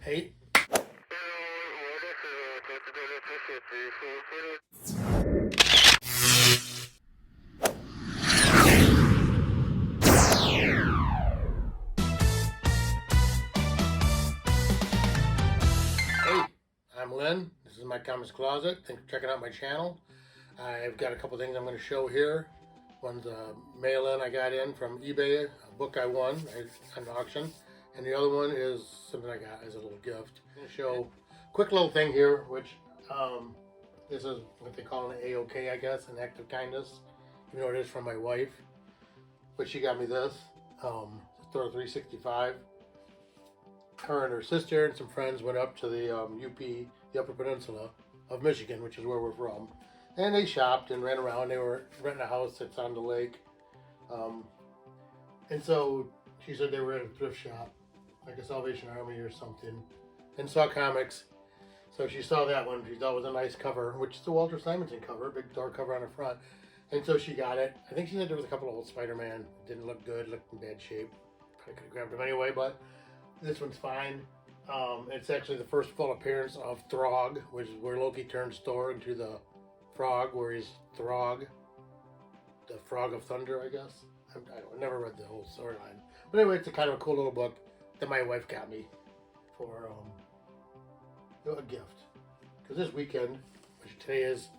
Hey. I'm Lynn. This is my comics closet. Thanks for checking out my channel. I've got a couple things I'm going to show here. One's a mail-in I got in from eBay, a book I won at an auction, and the other one is something I got as a little gift. I'm going to show a quick little thing here, which this is what they call an AOK, I guess, an act of kindness. You know, it is from my wife, but she got me this, Thor 365. Her and her sister and some friends went up to the UP, the Upper Peninsula of Michigan, which is where we're from. And they shopped and ran around. They were renting a house that's on the lake. And so she said they were at a thrift shop, like a Salvation Army or something, and saw comics. So she saw that one. She thought it was a nice cover, which is a Walter Simonson cover, big Thor cover on the front. And so she got it. I think she said there was a couple of old Spider-Man. Didn't look good, looked in bad shape. Probably could have grabbed them anyway, but this one's fine. It's actually the first full appearance of Throg, which is where Loki turns Thor into the frog, where he's Throg, the Frog of Thunder, I guess. I never read the whole storyline, but anyway, it's a kind of a cool little book that my wife got me for a gift. Because this weekend, which today is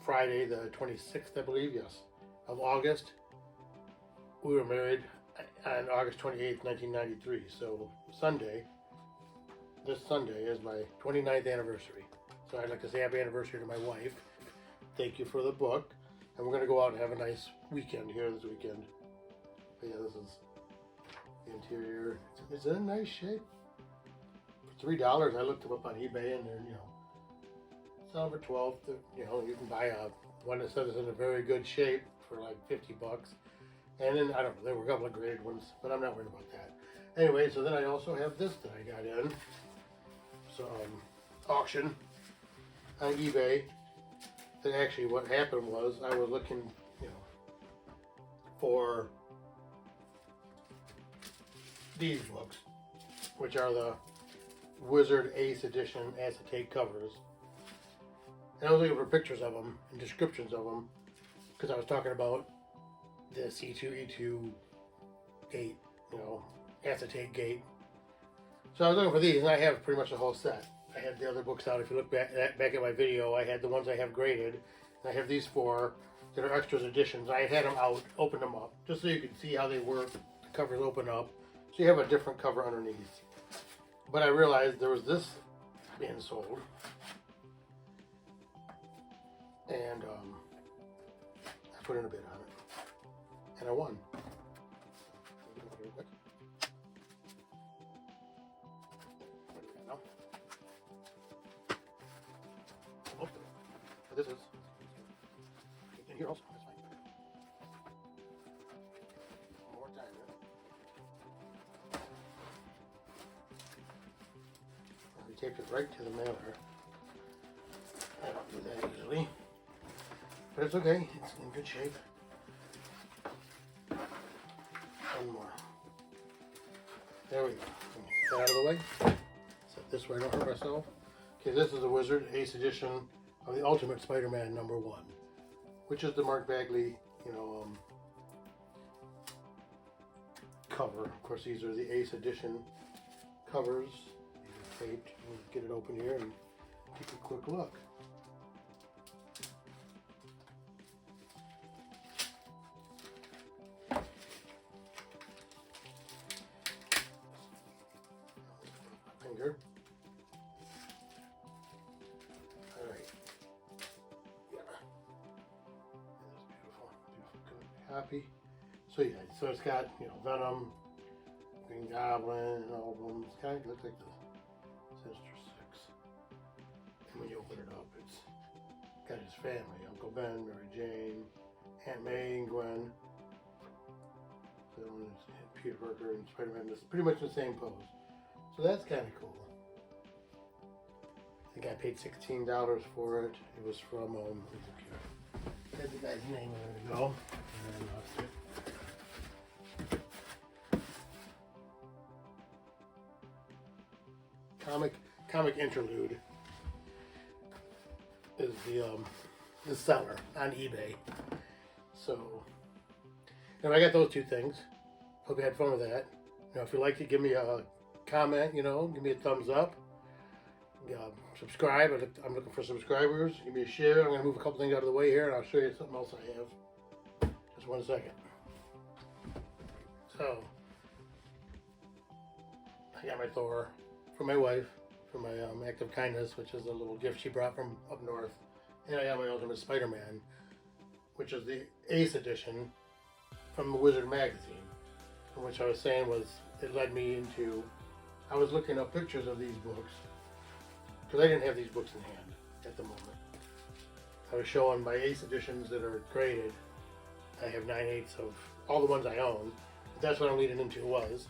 Friday the 26th, I believe, yes, of August, we were married on August 28th, 1993. So this Sunday is my 29th anniversary. So I'd like to say happy anniversary to my wife. Thank you for the book. And we're going to go out and have a nice weekend here this weekend. But yeah, this is the interior. It's in nice shape. For $3, I looked them up on eBay, and they're, selling for $12. You can buy one that says it's in a very good shape for like $50. And then, I don't know, there were a couple of graded ones, but I'm not worried about that. Anyway, so then I also have this that I got in. So, auction on eBay. And actually what happened was I was looking, for these books, which are the Wizard Ace Edition acetate covers. And I was looking for pictures of them and descriptions of them, because I was talking about the C2E2 gate, acetate gate. So I was looking for these, and I have pretty much the whole set. I had the other books out. If you look back at my video, I had the ones I have graded. I have these four that are extras editions. I had them out, opened them up, just so you can see how they work. The covers open up, so you have a different cover underneath. But I realized there was this being sold, and I put in a bid on it, and I won. This is in here also. That's fine. One more time. We taped it right to the mailer. I don't do that usually, but it's okay. It's in good shape. One more. There we go. Get that out of the way. Set this where I don't hurt myself. Okay, this is the Wizard Ace Edition of the Ultimate Spider-Man #1, which is the Mark Bagley, cover. Of course, these are the Ace Edition covers. These are taped. We'll get it open here and take a quick look. Finger. Copy. So yeah, so it's got Venom, Green Goblin, and all of them. It's kind of looks like the Sinister Six. And when you open it up, it's got his family: Uncle Ben, Mary Jane, Aunt May, and Gwen. So it's Peter Parker and Spider-Man. It's pretty much the same pose. So that's kind of cool. I think I paid $16 for it. It was from There's the guy's name a minute ago. And I lost it. comic interlude is the seller on eBay. So, and I got those two things. Hope you had fun with that. You know, if you liked it, give me a comment. You know, give me a thumbs up. Subscribe. I'm looking for subscribers. Give me a share. I'm going to move a couple things out of the way here, and I'll show you something else I have. Just 1 second. So, I got my Thor for my wife, for my act of kindness, which is a little gift she brought from up north. And I got my Ultimate Spider-Man, which is the Ace edition from the Wizard magazine. And which I was saying was, it led me into, I was looking up pictures of these books, because I didn't have these books in hand at the moment. I was showing my Ace editions that are graded. I have 9/8 of all the ones I own. But that's what I'm leading into was,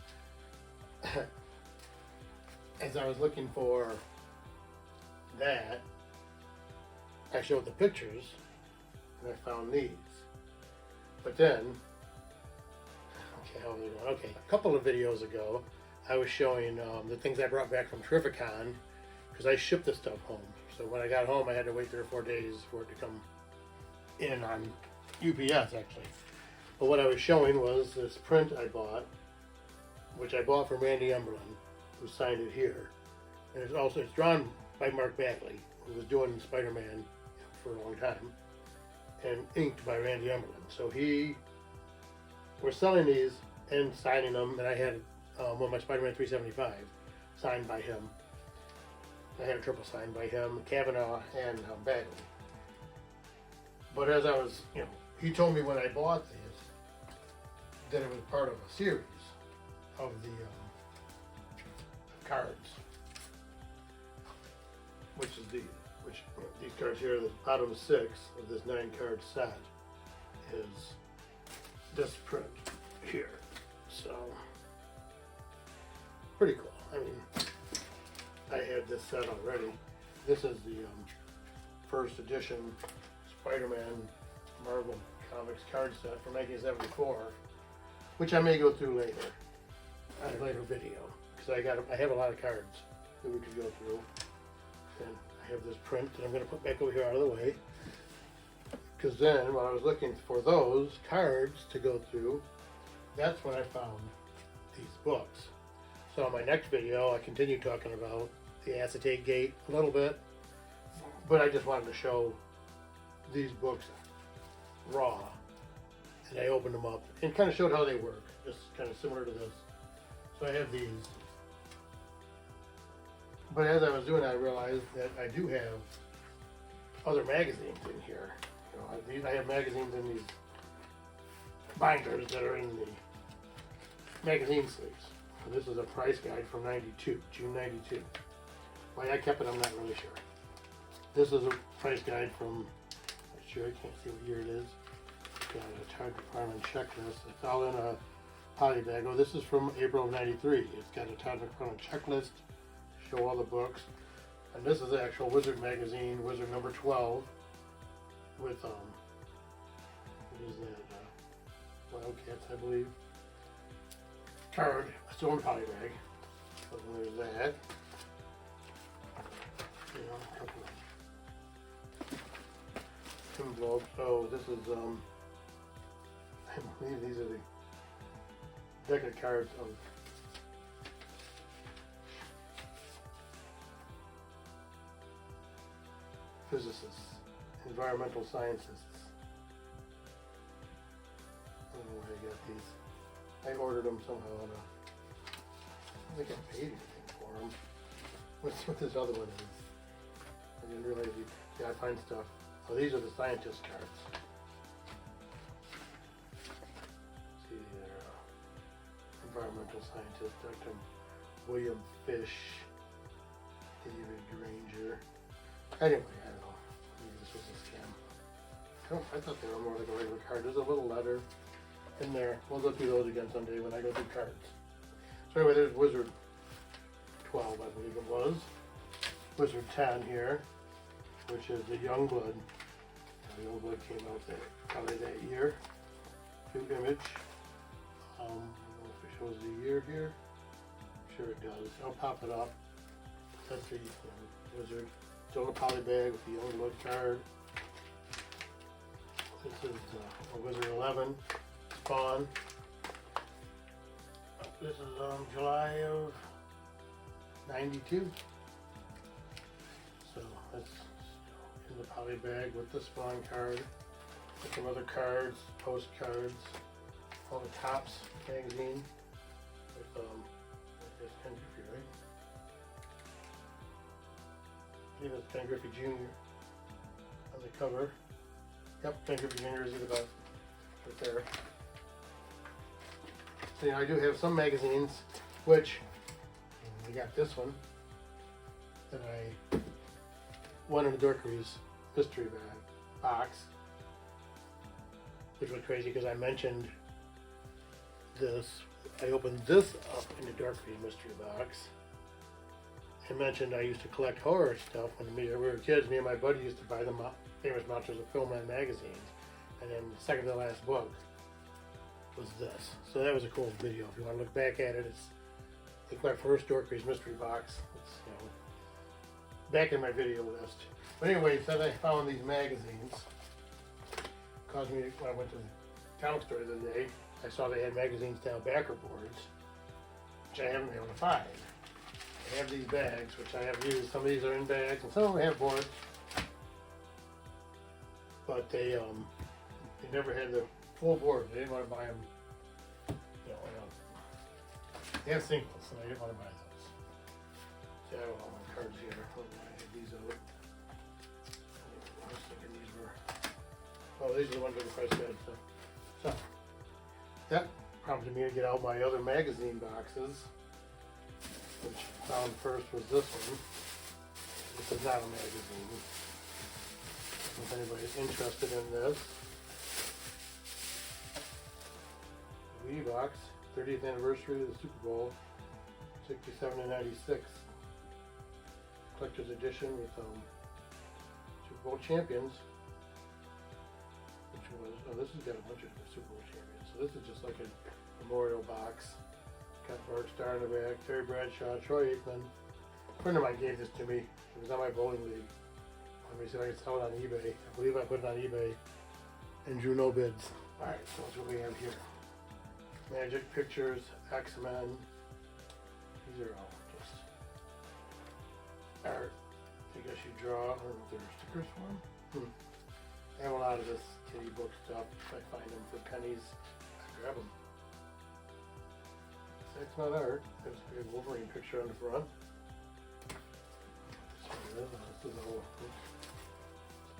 as I was looking for that, I showed the pictures, and I found these. But then, okay, how are they going? Okay, a couple of videos ago, I was showing the things I brought back from Terrificon, because I shipped this stuff home. So when I got home, I had to wait 3 or 4 days for it to come in on UPS, actually. But what I was showing was this print I bought, which I bought from Randy Emberlin, who signed it here. And it's drawn by Mark Bagley, who was doing Spider-Man for a long time, and inked by Randy Emberlin. So we're selling these and signing them, and I had one of my Spider-Man 375 signed by him. I had a triple signed by him, Kavanaugh, and Bagley. But as I was, he told me when I bought these that it was part of a series of the cards, which these cards here, the bottom 6 of this 9-card set is this print here. So, pretty cool. I mean, I had this set already. This is the first edition Spider-Man Marvel Comics card set from 1974, which I may go through later, on a later video, because I have a lot of cards that we could go through. And I have this print that I'm going to put back over here out of the way, because then when I was looking for those cards to go through, that's when I found these books. So in my next video, I continue talking about the acetate gate a little bit, but I just wanted to show these books raw, and I opened them up and kind of showed how they work, just kind of similar to this. So I have these, but as I was doing it, I realized that I do have other magazines in here. I have magazines in these binders that are in the magazine sleeves. So this is a price guide from '92, June '92. Why I kept it, I'm not really sure. This is a price guide from, I can't see what year it is. It's got a target requirement checklist. It's all in a poly bag. Oh, this is from April of '93. It's got a target requirement checklist, show all the books. And this is the actual Wizard magazine, Wizard number 12, with, what is that, Wildcats, I believe. Card, still in poly bag. So there's that. A couple of envelopes. Oh, this is, I believe these are the deck of cards of physicists, environmental scientists. I don't know where I got these. I ordered them somehow on I don't think I paid anything for them. What's what this other one is? I didn't realize I find stuff. Oh, these are the scientist cards. See, they're environmental scientist, Dr. William Fish, David Granger. Anyway, I don't know. Maybe this was a scam. I thought they were more like a regular card. There's a little letter in there. We'll go through those again someday when I go through cards. So anyway, there's Wizard 12, I believe it was. Wizard 10 here, which is the Youngblood. The Youngblood came out there probably that year. New image. I don't know if it shows the year here. I'm sure it does. I'll pop it up. That's the Wizard. Still in a poly bag with the Young Blood card. This is a Wizard 11 Spawn. This is July of '92. So that's in the poly bag with the Spawn card. With some other cards, postcards, all the Tops magazine with this Ken Griffey, right? I believe it's Ken Griffey Jr. on the cover. Yep, Ken Griffey Jr. is about right there. So, you know, I do have some magazines, which we got this one that I won in the Dorkery's mystery bag box, which was crazy because I mentioned this. I opened this up in the Dorkery's mystery box. I mentioned I used to collect horror stuff when we were kids. Me and my buddy used to buy the famous Monsters of Filmland magazines, and then the second to last book was this. So that was a cool video. If you want to look back at it, it's like my first Dorkery's mystery box. It's, you know, back in my video list. But anyway, so I found these magazines. Caused me, when I went to the comic store the other day, I saw they had magazines down backer boards, which I haven't been able to find. I have these bags, which I have used. Some of these are in bags, and some of them have boards. But they never had the full board. They didn't want to buy them. You know, they have singles, and I didn't want to buy those. See, I have all my cards here. I have these out. I was thinking these were. Oh, these are the ones that the price said. So that prompted me to get out my other magazine boxes, which I found first was this one. This is not a magazine. If anybody's interested in this. Wii box, 30th anniversary of the Super Bowl, 67 and 96. Collector's edition with Super Bowl champions. Which was, oh, this has got a bunch of Super Bowl champions. So this is just like a memorial box. Got Bart Starr in the back, Terry Bradshaw, Troy Aikman. A friend of mine gave this to me. It was on my bowling league. Let me see if I can sell it on eBay. I believe I put it on eBay and drew no bids. Alright, so that's what we have here. Magic Pictures, X-Men. These are all just art. I guess you draw. I don't know if there are stickers for them. I have a lot of this kitty book stuff. If I find them for pennies, I grab them. It's not art. There's a big Wolverine picture on the front. This is a whole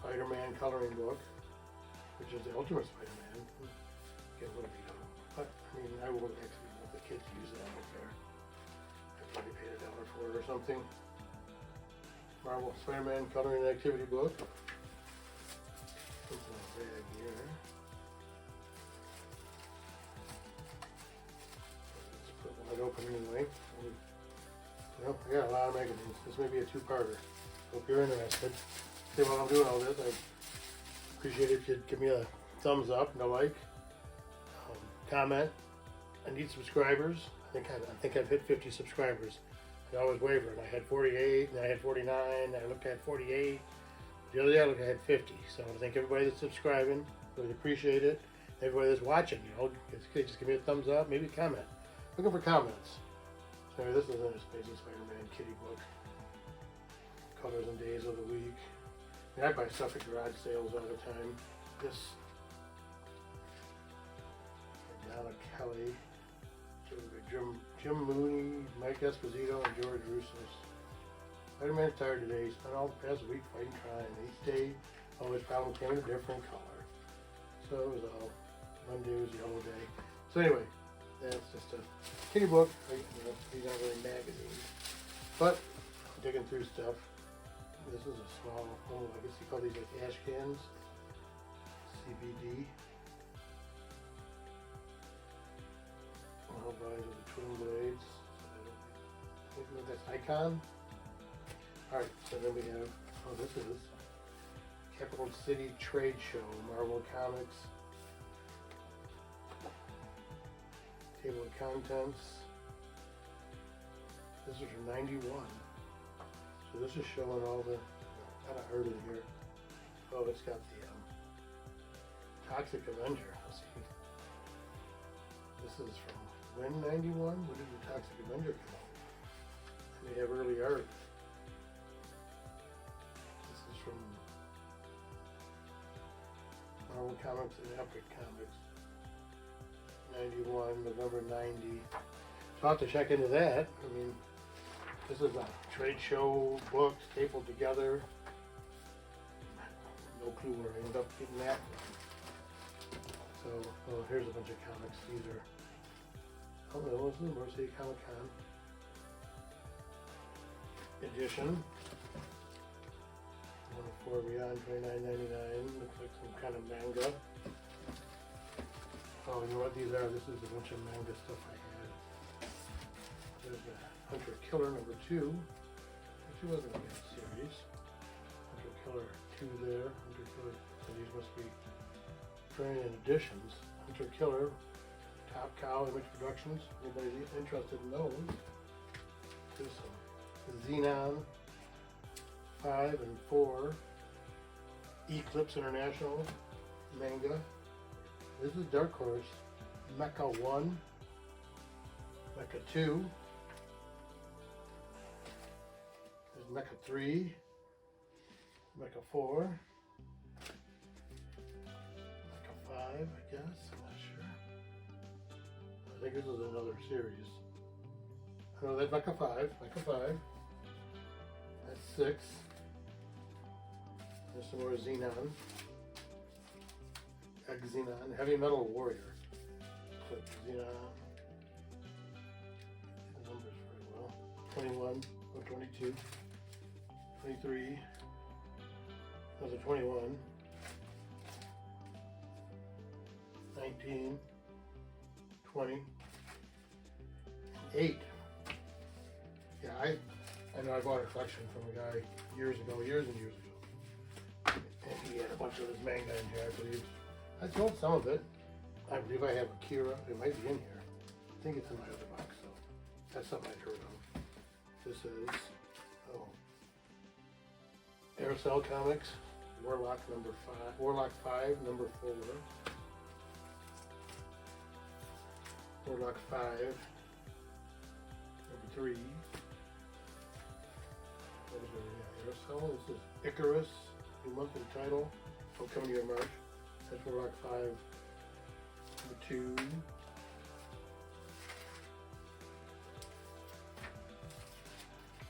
Spider-Man coloring book, which is the Ultimate Spider-Man. Get a little beat up. But, I mean, I will actually let the kids use it. I don't care. I probably paid $1 for it or something. Marvel Spider-Man coloring activity book. Put in a bag here. Let's put one open anyway. Well, I got a lot of magazines. This may be a two-parter. Hope you're interested. See, while I'm doing all this, I appreciate it if you'd give me a thumbs up and a like. Comment. I need subscribers. I think I've hit 50 subscribers. I always waver, and I had 48, and I had 49, and I looked at 48. The other day I looked at 50. So I thank everybody that's subscribing. Really appreciate it. Everybody that's watching, you know, just give me a thumbs up, maybe comment. Looking for comments. So this is an Amazing Spider-Man kitty book. Colors and days of the week. And I buy stuff at garage sales all the time. This Donna Kelly, Jim Mooney, Mike Esposito, and George Russos. Spider-Man's tired today. He spent all the past week fighting crime. Each day, all his problems came in a different color. So it was all, Monday was yellow day. So anyway, that's just a kitty book. These aren't really magazines. But, digging through stuff. This is a small, I guess you call these like ash cans. CBD. All buys with the twin blades. I don't think that's Icon. Alright, so then we have, oh, this is Capital City Trade Show, Marvel Comics. Table of Contents. This is from '91. So this is showing all the, kind of hard in here. Oh, it's got the Toxic Avenger. Let's see. This is from when, 91? When did the Toxic Avenger come out? And they have early art. This is from Marvel Comics and Epic Comics. 91, November 90. So I'll have to check into that. I mean, this is a trade show book stapled together. No clue where I ended up getting that. So, oh, here's a bunch of comics. These are, oh no, this is the Marseille Comic Con edition. 104 Beyond, $29.99. Looks like some kind of manga. Oh, you know what these are? This is a bunch of manga stuff I had. There's a Hunter Killer number 2. Actually wasn't a bad series. Hunter Killer 2 there. Hunter Killer, so these must be training editions. Hunter Killer, Top Cow, Image Productions. Anybody interested in those? There's some Xenon 5 and 4. Eclipse International manga. This is Dark Horse. MECHA 1. MECHA 2. There's MECHA 3. MECHA 4. MECHA 5, I guess. I'm not sure. I think this is another series. Oh, that's MECHA 5. MECHA 5. That's 6. There's some more Xenon. Xenon, Heavy Metal Warrior. Click Xenon. The numbers very well. 21, or 22, 23, another 21, 19, 20, 8. Yeah, I know I bought a collection from a guy years and years ago. And he had a bunch of his manga in here, I believe. I sold some of it. I believe I have Akira. It might be in here. I think it's in my other box, so that's something I'd heard of. This is, oh, Aircell Comics, Warlock number 5, Warlock 5, number 4. Warlock 5, number 3. What is it? Yeah, Aircell. This is Icarus, new monthly title. Will come to you in March. That's Warlock 5, number 2.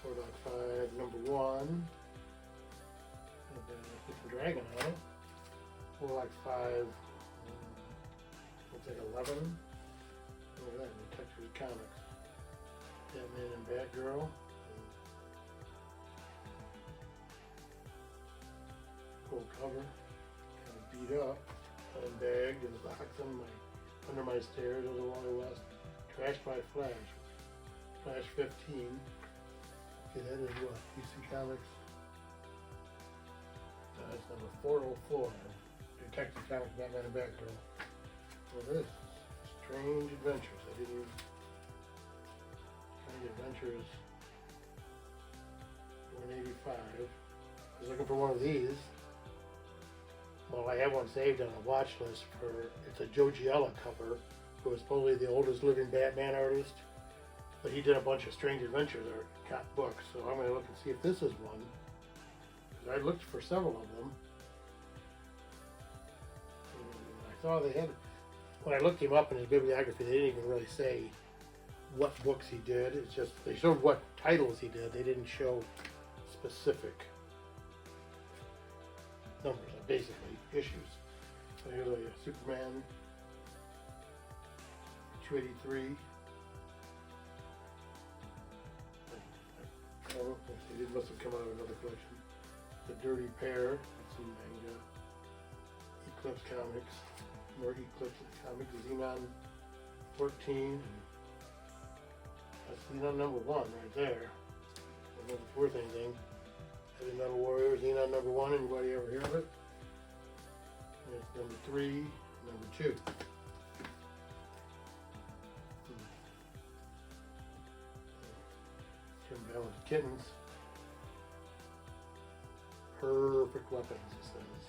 Warlock 5, number 1. Different dragon on it. Warlock 5, looks like 11. Look at that, Detective Comics. Batman and Batgirl. Cool cover. Beat up, unbagged in the box under my stairs of the Wild West. Trashed by Flash. Flash 15. Okay, that is what? DC Comics. That's number 404. Detective Comics, Batman and Batgirl. Well, this Strange Adventures. I didn't even. Strange Adventures 185. I was looking for one of these. Well, I have one saved on a watch list for, it's a Joe Giella cover, who was probably the oldest living Batman artist, but he did a bunch of Strange Adventures art books, so I'm going to look and see if this is one, because I looked for several of them. And I saw they had, when I looked him up in his bibliography, they didn't even really say what books he did, it's just, they showed what titles he did, they didn't show specific numbers, basically issues. So here's a Superman 283. Oh, it must have come out of another collection. The Dirty Pair, that's some manga. Eclipse Comics, more Eclipse Comics. Xenon 14. That's Xenon number 1 right there. I don't know if it's worth anything. Heavy Metal Warrior, Xenon number 1. Anybody ever hear of it? And it's number 3, number 2. Tim Ballant's Kittens. perfect weapons, it says.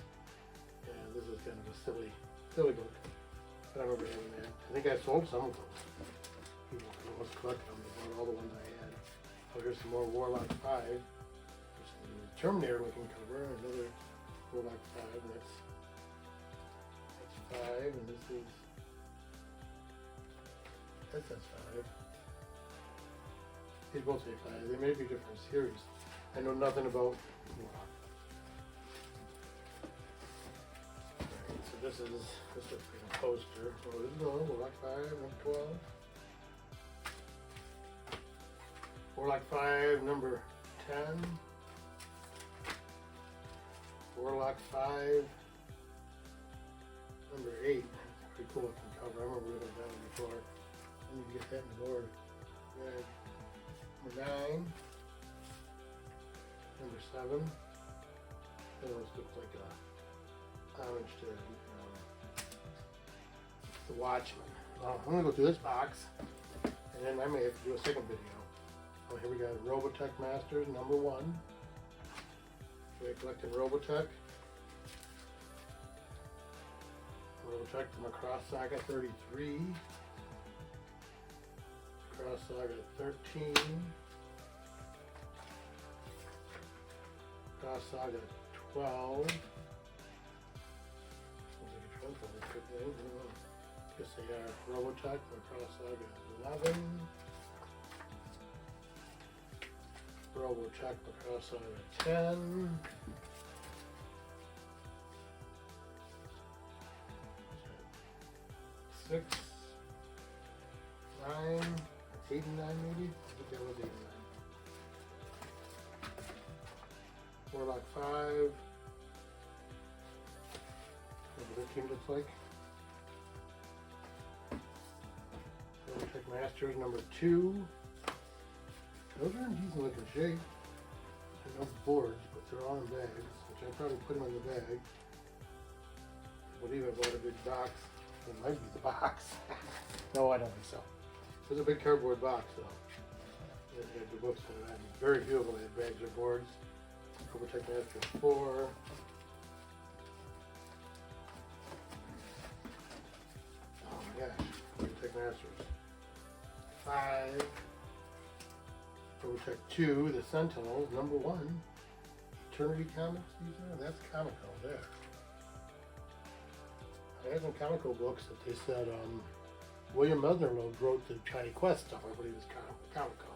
And this is kind of a silly book. But I remember having that. I think I sold some of those. People who was collecting them, they bought all the ones I had. Oh, here's some more Warlock 5. There's the Terminator looking cover, another Warlock 5, and that's 5, and this is SS5. These both say 5. They may be different series. I know nothing about Warlock. Alright, so this looks like a poster. Oh, this is another Warlock 5, number 12. Warlock 5, number 10. Warlock 5, number 8. Pretty cool looking cover. I remember we went down before. I need to get that in the board. Good. Number 9. Number 7. Those look like a homage to The Watchmen. Well, I'm going to go through this box, and then I may have to do a second video. Oh, here we got ROBOTECH Masters, number 1. We're collecting ROBOTECH. ROBOTECH, the MACROSS SAGA 33. MACROSS SAGA 13. MACROSS SAGA 12. Guess they are ROBOTECH, MACROSS SAGA 11. ROBOTECH MACROSS SAGA 10. 6, 9, that's 8 and 9 maybe? I think that was 8 and 9. Warlock 5. What the team looks like. ROBOTECH Masters number 2. Those are in decent looking shape. I know boards, but they're all in bags, which I probably put them in the bag. I believe I bought a big box. It might be the box. No, I don't think so. It was a big cardboard box, though. It had the books in it. I mean, very few of them had bags or boards. ROBOTECH Masters 4. Oh my gosh. ROBOTECH Masters 5. ROBOTECH 2, the Sentinels, number 1. Eternity Comics, these are? That's comical there. I had some comical books that they said William Mesnerlow wrote the Johnny Quest stuff. I believe it's comical.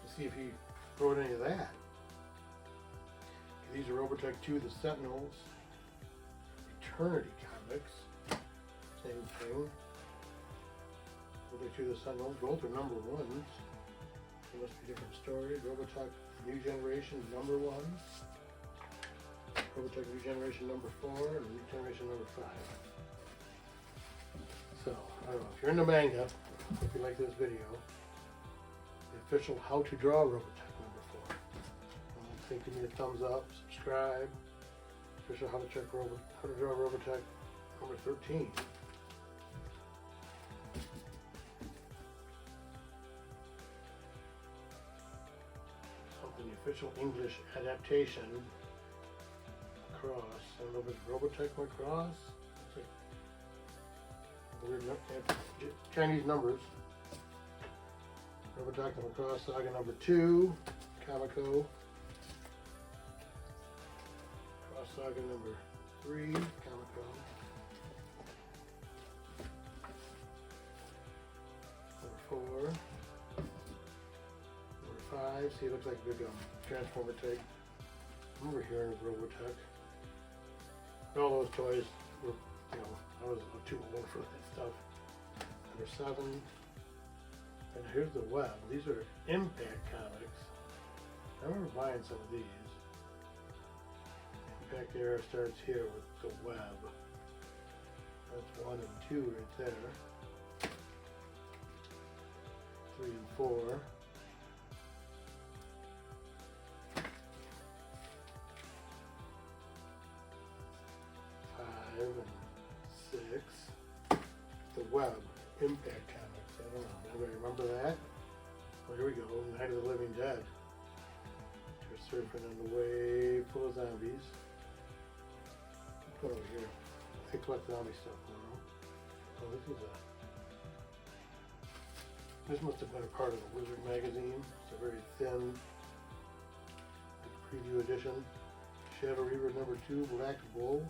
Let's see if he wrote any of that. These are ROBOTECH 2, the Sentinels. Eternity Comics, same thing. ROBOTECH 2, the Sentinels, both are number 1s. There must be different stories. ROBOTECH New Generation number 1. ROBOTECH New Generation number 4 and New Generation number 5. So, I don't know, if you're into manga, if you like this video, the official How to Draw ROBOTECH number 4. Think give me a thumbs up, subscribe. Official How to Draw ROBOTECH number 13. The official English adaptation. MACROSS. I don't know if it's ROBOTECH MACROSS. It's like weird Chinese numbers. ROBOTECH MACROSS SAGA number 2. Comico. MACROSS SAGA number 3. Comico. Number 4. 5. See, it looks like a big transformer tank. I remember hearing of ROBOTECH. All those toys were, I was too old for that stuff. Number 7. And here's the web. These are Impact Comics. I remember buying some of these. Impact era starts here with the web. That's 1 and 2 right there. 3 and 4. 5 and 6. The web. Impact Comics. I don't know. Anybody remember that? Well, here we go. Night of the Living Dead. They're surfing on the wave full of zombies. Let's go over here. I collect zombie stuff now. Oh, this must have been a part of the Wizard magazine. It's a very thin preview edition. Shadow Reaver #2, Black Bull.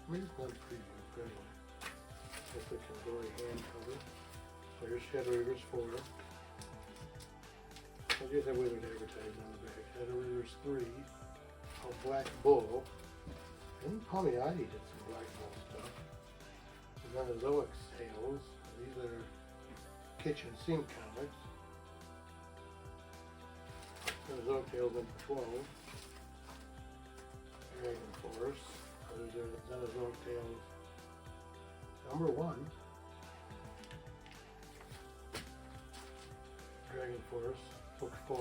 Maybe it's not a preview, but anyway. Looks like a glory hand cover. So here's Shadow Reavers 4. I guess that Wizard advertising on the back. Shadow Reavers 3, a Black Bull. I think Palmiotti did some Black Bull stuff. The Menezoic sales. These are kitchen sink comics. Menezoic Tales #12. Dragon Force. Those are Menezoic Tales #1. Dragon Force, Book 4.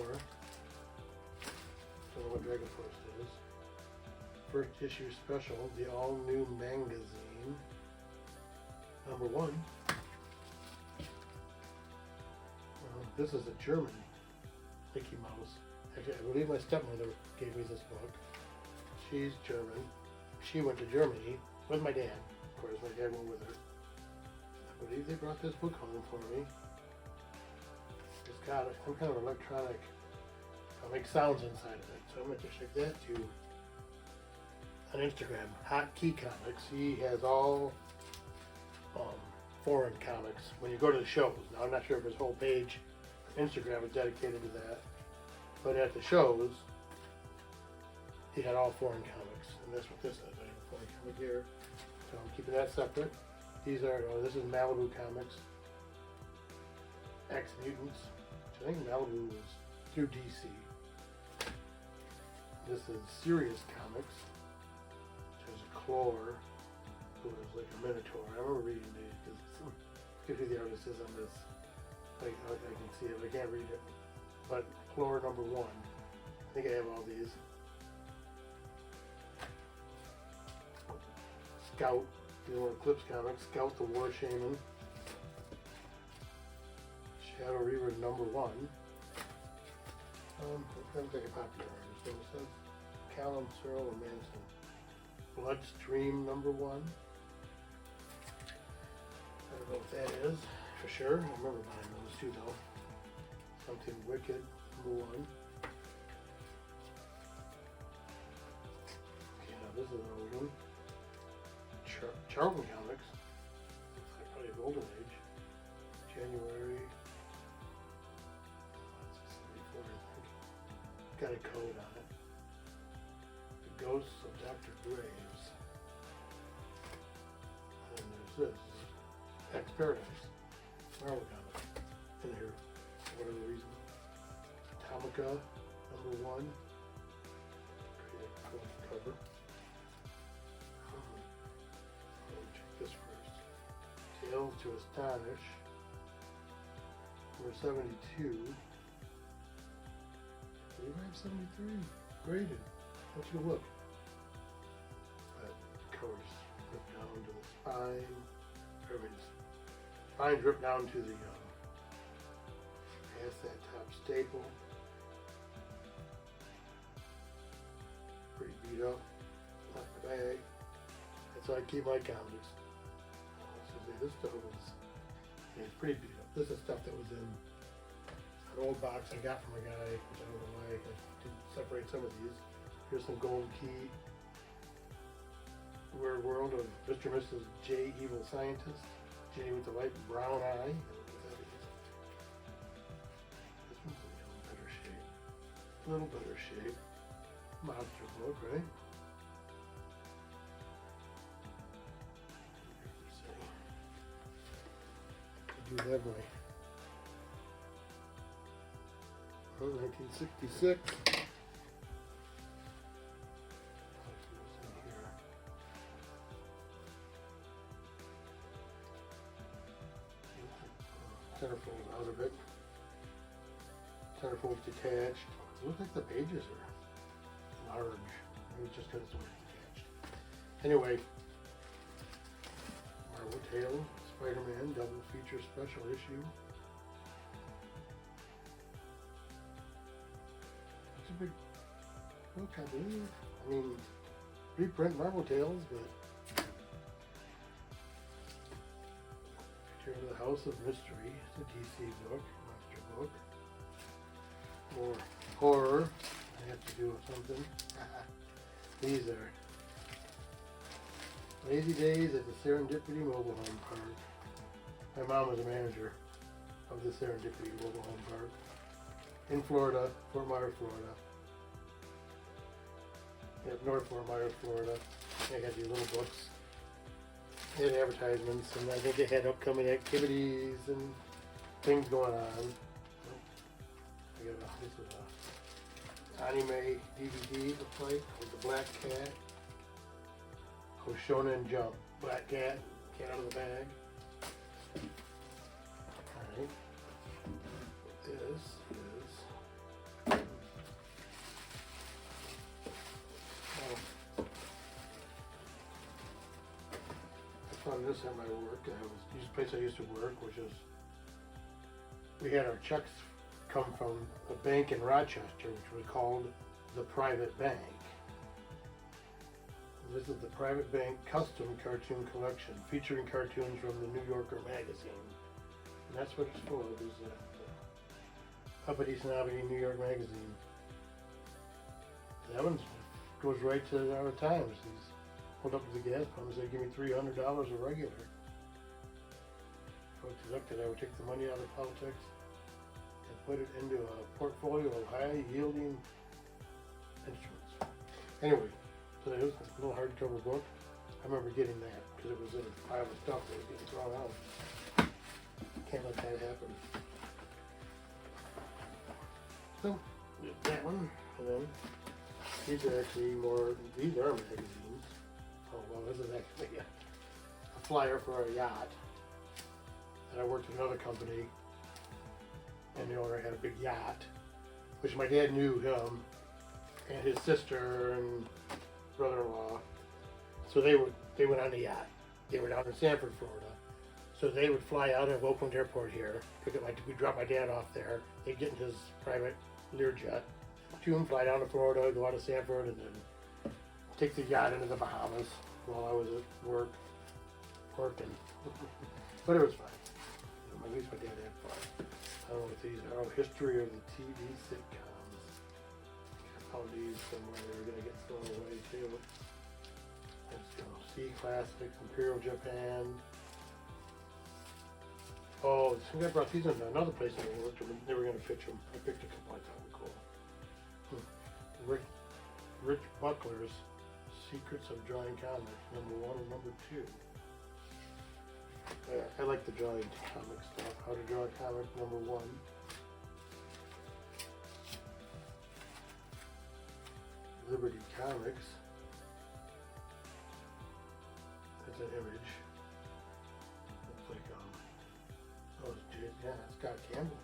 Don't know what Dragon Force is. First issue special, the all-new Mangazine. #1. This is a German Mickey Mouse. Actually, I believe my stepmother gave me this book. She's German. She went to Germany with my dad. Of course, my dad went with her. I believe they brought this book home for me. It's got some kind of electronic, make sounds inside of it. So I'm going to check that too on Instagram. Hot Key Comics. He has all foreign comics when you go to the shows. Now I'm not sure if his whole page on Instagram is dedicated to that, but at the shows he had all foreign comics, and that's what this is. I have a foreign comic here, so I'm keeping that separate. These are, this is Malibu Comics, X Mutants, which I think Malibu was through DC. This is Serious Comics, which is a Clore, who is like a Minotaur. I remember reading these because look who the artist is on this. I can see it, but I can't read it. But Clore #1. I think I have all these. Scout, Eclipse Comics, Scout the War Shaman. Shadow Reaver #1. That looks like a popular artist. So it says Callum, Searle, and Manson. Bloodstream #1. I don't know what that is for sure. I remember buying those too though. Something Wicked #1. Okay, now this is an old one. Charlton Comics. Looks like probably Golden Age. January. That's 74, I think. Got a code on it. The Ghosts of Dr. Graves. And there's this. X Paradise. Marvel comic. In here. For whatever reason. Atomica #1. Great cool cover. This first. Tales to Astonish. #72. I believe I have 73. Graded. Let's go look. But the cover's ripped down to the spine. Everybody's spine ripped down to the past that top staple. Pretty beat up. Not the bag. That's how I keep my comics. This stuff was, it's pretty beat up. This is stuff that was in an old box I got from a guy, which I don't know why I didn't separate some of these. Here's some Gold Key. Weird World of Mr. and Mrs. J. Evil Scientist. Jenny with the light brown eye. This one's in a little better shape. A little better shape. Monster book, right? I do have my 1966. Centerfold out of it. Centerfold's detached. It looks like the pages are large. Maybe it's just because it's detached. Anyway, Marvel Tales, Spider-Man double feature special issue. It's a big book, I believe. I mean, reprint Marvel Tales, but Picture of the House of Mystery. It's a DC book, monster book. More horror. I have to do something. These are Lazy Days at the Serendipity Mobile Home Park. My mom was a manager of the Serendipity Mobile Home Park in Florida, Fort Myers, Florida. Yep, North Fort Myers, Florida. They had these little books. They had advertisements, and I think they had upcoming activities and things going on. This is a anime DVD, looks like, with the black cat. Shonen Jump. Black cat, cat out of the bag. Alright. This is... I found this at my work. This place I used to work, which is... We had our checks come from a bank in Rochester, which was called the Private Bank. This is the Private Bank Custom Cartoon Collection, featuring cartoons from the New Yorker magazine. And that's what it's for, is uppity snobbity New York magazine. That one goes right to our times. He's pulled up to the gas pump and said, give me $300 a regular. Folks deducted, I would take the money out of politics and put it into a portfolio of high-yielding instruments. Anyway, so it was a little hardcover book. I remember getting that because it was in a pile of stuff that was getting thrown out. Can't let that happen. So, that one, and then these are actually these are magazines. Oh, well, this is actually a flyer for a yacht. And I worked at another company, and the owner had a big yacht, which my dad knew him, and his sister, and brother-in-law. So they went on the yacht. They were down in Sanford, Florida. So they would fly out of Oakland Airport here. We dropped my dad off there. They'd get in his private Learjet, fly down to Florida, go out of Sanford, and then take the yacht into the Bahamas while I was at working. But it was fun. At least my dad had fun. I don't know what these are. Oh, History of the TV Sitcoms. I found these somewhere. They were going to get thrown away too. Let's go. Sea Classics, Imperial Japan. Oh, I think I brought these into another place I worked. They were going to pitch them. I picked a couple I thought were cool. Rich Buckler's Secrets of Drawing Comics, #1 and #2. I like the drawing comic stuff. How to Draw a Comic, #1. Liberty Comics. That's an image. Looks like Scott Campbell.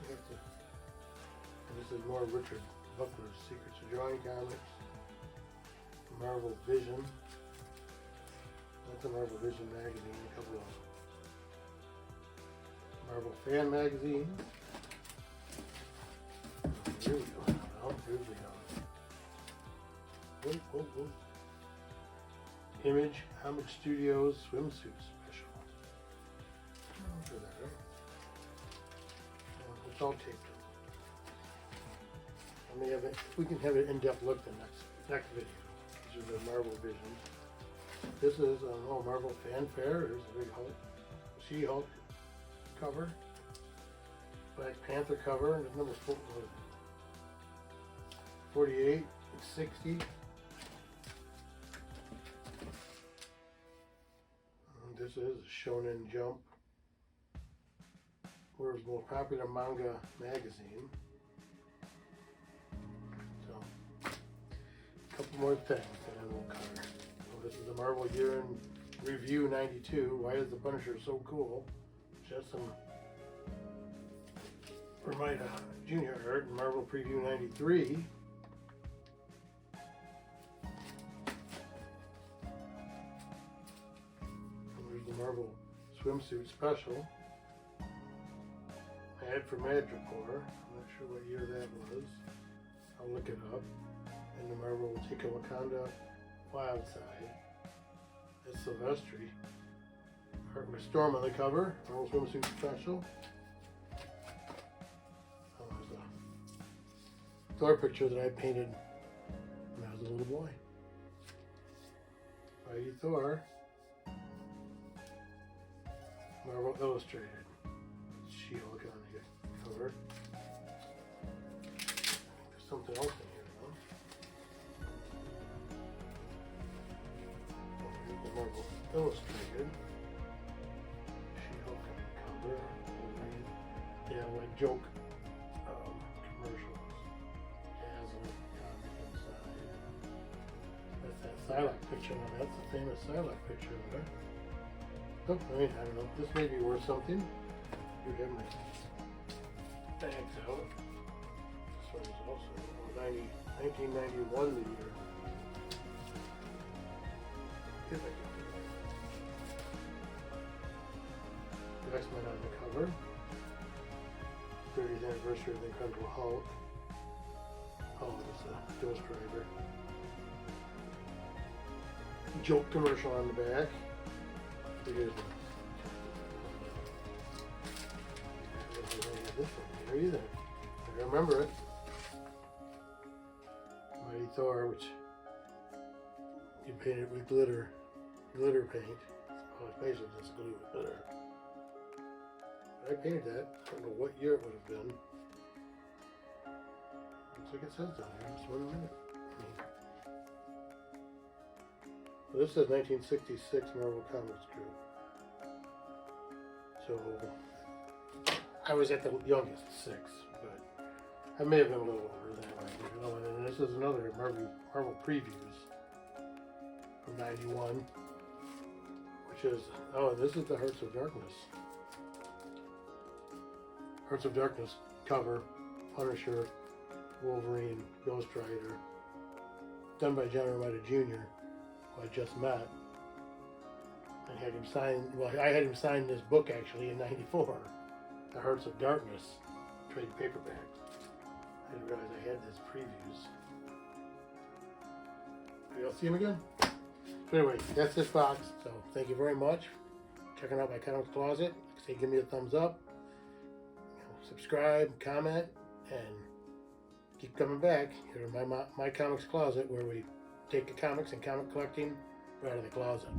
And this is more Richard Buckler's Secrets of Drawing Comics. Marvel Vision. That's a Marvel Vision magazine. A couple of Marvel fan magazines. Here we go. Oh, here we go. Whoa. Image Comic Studios Swimsuit Special. Look at that, right? It's all taped up. We can have an in-depth look the next video. These are the Marvel Vision. This is Marvel Fanfare. There's a big Hulk, She-Hulk cover, Black Panther cover, and number 48, 60. And this is Shonen Jump, world's most popular manga magazine. So, a couple more things and then we'll cover. This is the Marvel Year in Review 92. Why is the Punisher so cool? Just some Romita Junior art and Marvel Preview 93. And there's the Marvel Swimsuit Special. Ad for Madripoor. I'm not sure what year that was. I'll look it up. And the Marvel will take a Wakanda Wild Side. That's Silvestri. Art with Storm on the cover. Marvel Swimsuit Special. Oh, there's a Thor picture that I painted when I was a little boy. Mighty Thor. Marvel Illustrated. She-Hulk on the cover. There's something else in here, though. Oh, here's the Marvel Illustrated. She-Hulk on the cover. Yeah, like joke commercials. Dazzle comic inside. That's that Psylocke picture. Now that's the famous Psylocke picture there. Oh, I mean, I don't know. This may be worth something. You have my bags out. This one is also 1991 the year. If I can do it. The X-Men on the cover. 30th anniversary of the Incredible Hulk. Oh, it's a Ghost Rider. Joke commercial on the back. Here's one. This one here either. I remember it. Mighty Thor, which you painted with glitter paint. Oh, it's basically just glue with glitter. But I painted that. I don't know what year it would have been. Looks like it says down here. Just 1 minute. Well, this says 1966 Marvel Comics Group. So I was at the youngest, 6, but I may have been a little older than that. You know, and this is another Marvel previews from '91, which is this is the Hearts of Darkness. Hearts of Darkness cover, Punisher, Wolverine, Ghost Rider, done by John Romita Jr., who I just met. I had him sign. Well, I had him sign this book actually in '94, The Hearts of Darkness trade paperback. I didn't realize I had this previews. Maybe I'll see him again. So anyway, that's this box. So thank you very much for checking out my comics closet. Like I say, give me a thumbs up, subscribe, comment, and keep coming back here in my comics closet, where we take the comics and comic collecting right out of the closet.